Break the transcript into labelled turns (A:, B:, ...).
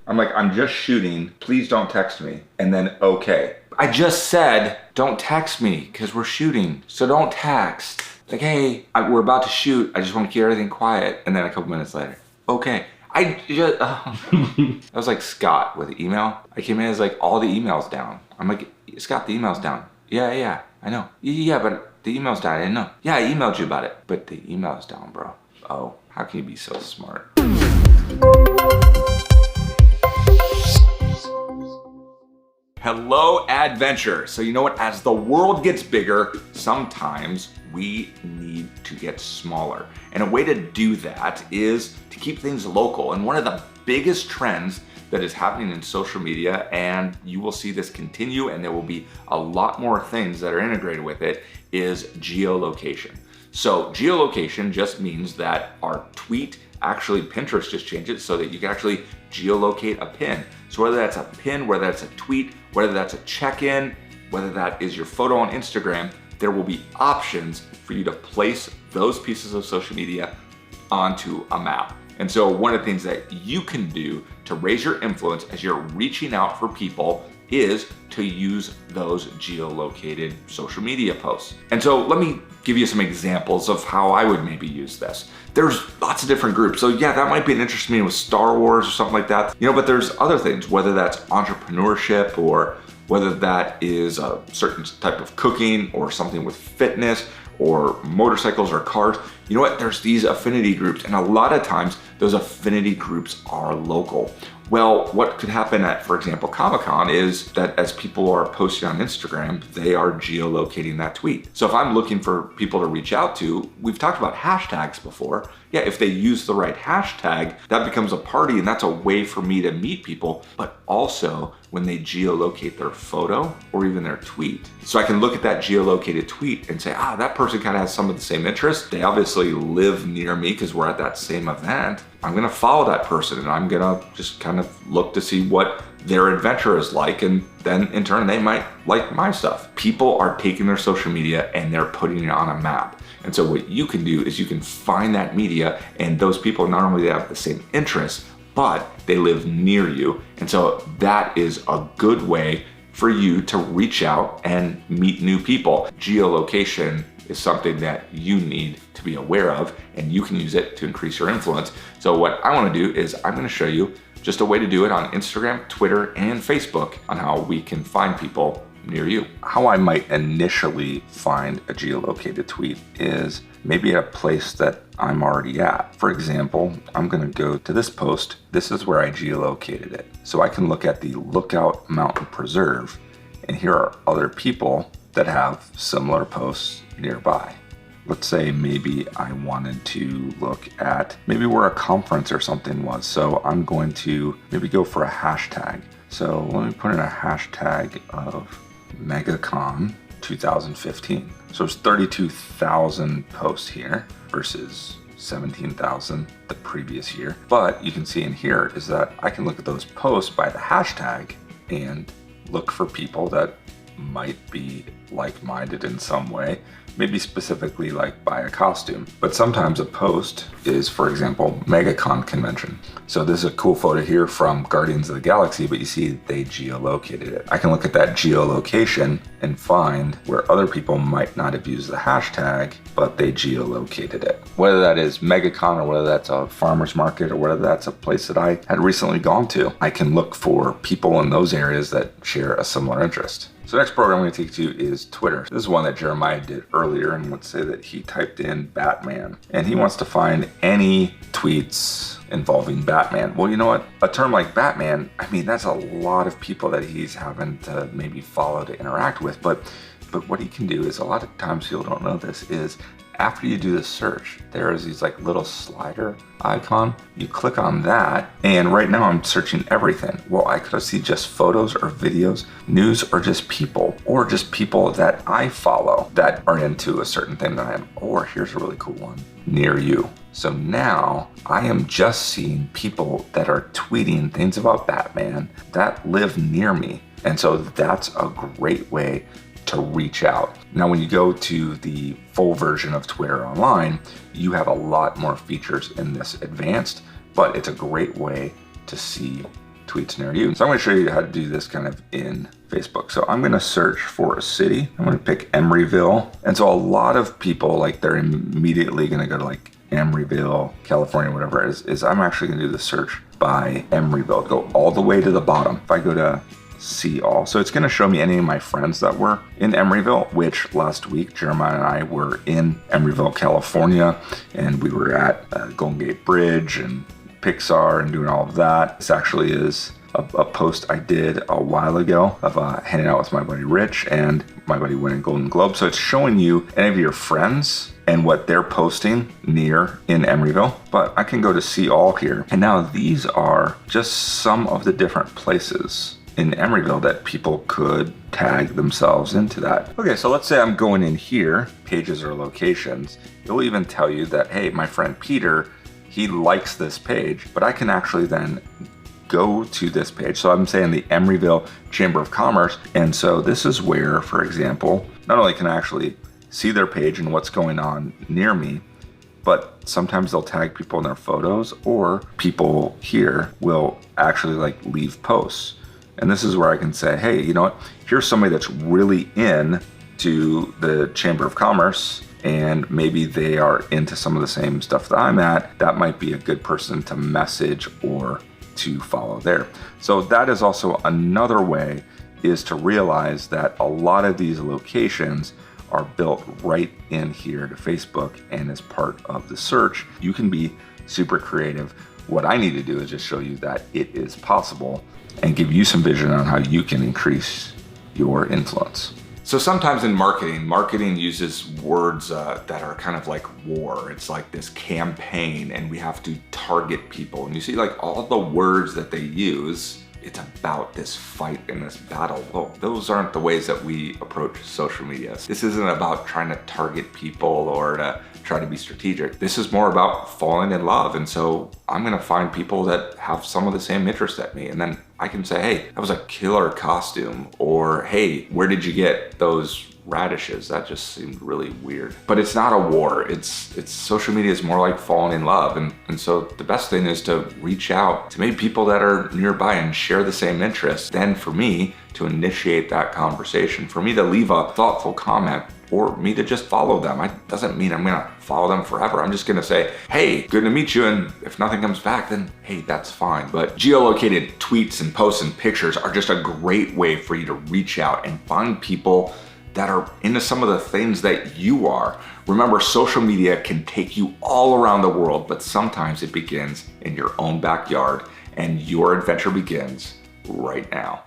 A: I'm like, I'm just shooting. Please don't text me. And then, okay. I just said, don't text me because we're shooting. So don't text. Like, hey, we're about to shoot. I just want to keep everything quiet. And then a couple minutes later, okay. I just, I was like Scott with the email. I came in as like all the emails down. I'm like, Scott, the email's down. Yeah, I know. Yeah, but the email's down. I didn't know. Yeah, I emailed you about it. But the email's down, bro. Oh, how can you be so smart? Hello, adventure. So you know what? As the world gets bigger, sometimes we need to get smaller. And a way to do that is to keep things local. And one of the biggest trends that is happening in social media, and you will see this continue, and there will be a lot more things that are integrated with it, is geolocation. So geolocation just means that our tweet, actually Pinterest just changed it so that you can actually geolocate a pin. So whether that's a pin, whether that's a tweet, whether that's a check-in, whether that is your photo on Instagram, there will be options for you to place those pieces of social media onto a map. And so one of the things that you can do to raise your influence as you're reaching out for people is to use those geolocated social media posts. And so let me give you some examples of how I would maybe use this. There's lots of different groups. So yeah, that might be an interest to me with Star Wars or something like that. But there's other things, whether that's entrepreneurship or whether that is a certain type of cooking or something with fitness or motorcycles or cars. You know what? There's these affinity groups, and a lot of times those affinity groups are local. Well, what could happen at, for example, Comic-Con is that as people are posting on Instagram, they are geolocating that tweet. So if I'm looking for people to reach out to, we've talked about hashtags before. Yeah, if they use the right hashtag, that becomes a party, and that's a way for me to meet people, but also when they geolocate their photo or even their tweet. So I can look at that geolocated tweet and say, that person kind of has some of the same interests. They obviously live near me because we're at that same event. I'm gonna follow that person and I'm gonna just kind of look to see what their adventure is like, and then in turn they might like my stuff. People are taking their social media and they're putting it on a map. And so what you can do is you can find that media, and those people not only have the same interests, but they live near you. And so that is a good way for you to reach out and meet new people. Geolocation is something that you need to be aware of, and you can use it to increase your influence. So what I want to do is I'm going to show you just a way to do it on Instagram, Twitter, and Facebook on how we can find people near you. How I might initially find a geolocated tweet is maybe at a place that I'm already at. For example, I'm going to go to this post. This is where I geolocated it. So I can look at the Lookout Mountain Preserve, and here are other people that have similar posts nearby. Let's say maybe I wanted to look at maybe where a conference or something was. So I'm going to maybe go for a hashtag. So let me put in a hashtag of MegaCon 2015. So it's 32,000 posts here versus 17,000 the previous year. But you can see in here is that I can look at those posts by the hashtag and look for people that might be like-minded in some way, maybe specifically like buy a costume. But sometimes a post is, for example, MegaCon convention. So this is a cool photo here from Guardians of the Galaxy, but you see they geolocated it. I can look at that geolocation and find where other people might not have used the hashtag, but they geolocated it. Whether that is MegaCon or whether that's a farmer's market or whether that's a place that I had recently gone to, I can look for people in those areas that share a similar interest. So next program I'm going to take you to is Twitter. This is one that Jeremiah did earlier, and let's say that he typed in Batman, and he wants to find any tweets involving Batman. Well, you know what? A term like Batman, I mean, that's a lot of people that he's having to maybe follow to interact with, but what he can do is, a lot of times people don't know this, is after you do the search, there is these like little slider icon. You click on that, and right now I'm searching everything. Well, I could see just photos or videos, news, or just people that I follow that are into a certain thing that I am. Or here's a really cool one, near you. So now I am just seeing people that are tweeting things about Batman that live near me. And so that's a great way to reach out. Now, when you go to the full version of Twitter online, you have a lot more features in this advanced, but it's a great way to see tweets near you. So I'm going to show you how to do this kind of in Facebook. So I'm going to search for a city. I'm going to pick Emeryville. And so a lot of people, like, they're immediately going to go to like Emeryville, California, whatever it is I'm actually going to do the search by Emeryville, go all the way to the bottom. If I go to see all, so it's going to show me any of my friends that were in Emeryville, which last week Jeremiah and I were in Emeryville, California, and we were at Golden Gate Bridge and Pixar and doing all of that. This actually is a post I did a while ago of hanging out with my buddy Rich and my buddy winning Golden Globe. So it's showing you any of your friends and what they're posting near in Emeryville. But I can go to see all here. And now these are just some of the different places in Emeryville that people could tag themselves into that. Okay, so let's say I'm going in here, pages or locations. It'll even tell you that, hey, my friend Peter, he likes this page, but I can actually then go to this page. So I'm saying the Emeryville Chamber of Commerce. And so this is where, for example, not only can I actually see their page and what's going on near me, but sometimes they'll tag people in their photos, or people here will actually like leave posts. And this is where I can say, hey, you know what? Here's somebody that's really in to the Chamber of Commerce, and maybe they are into some of the same stuff that I'm at. That might be a good person to message or to follow there. So that is also another way, is to realize that a lot of these locations are built right in here to Facebook, and as part of the search, you can be super creative. What I need to do is just show you that it is possible and give you some vision on how you can increase your influence. So sometimes in marketing uses words that are kind of like war. It's like this campaign, and we have to target people. And you see like all the words that they use, it's about this fight and this battle. Well, those aren't the ways that we approach social media. This isn't about trying to target people or to try to be strategic. This is more about falling in love. And so I'm gonna find people that have some of the same interests at me. And then I can say, hey, that was a killer costume. Or, hey, where did you get those radishes? That just seemed really weird. But it's not a war. It's social media is more like falling in love. And so the best thing is to reach out to maybe people that are nearby and share the same interests. Then for me to initiate that conversation, for me to leave a thoughtful comment, or me to just follow them. It doesn't mean I'm gonna follow them forever. I'm just gonna say, hey, good to meet you. And if nothing comes back, then hey, that's fine. But geolocated tweets and posts and pictures are just a great way for you to reach out and find people that are into some of the things that you are. Remember, social media can take you all around the world, but sometimes it begins in your own backyard, and your adventure begins right now.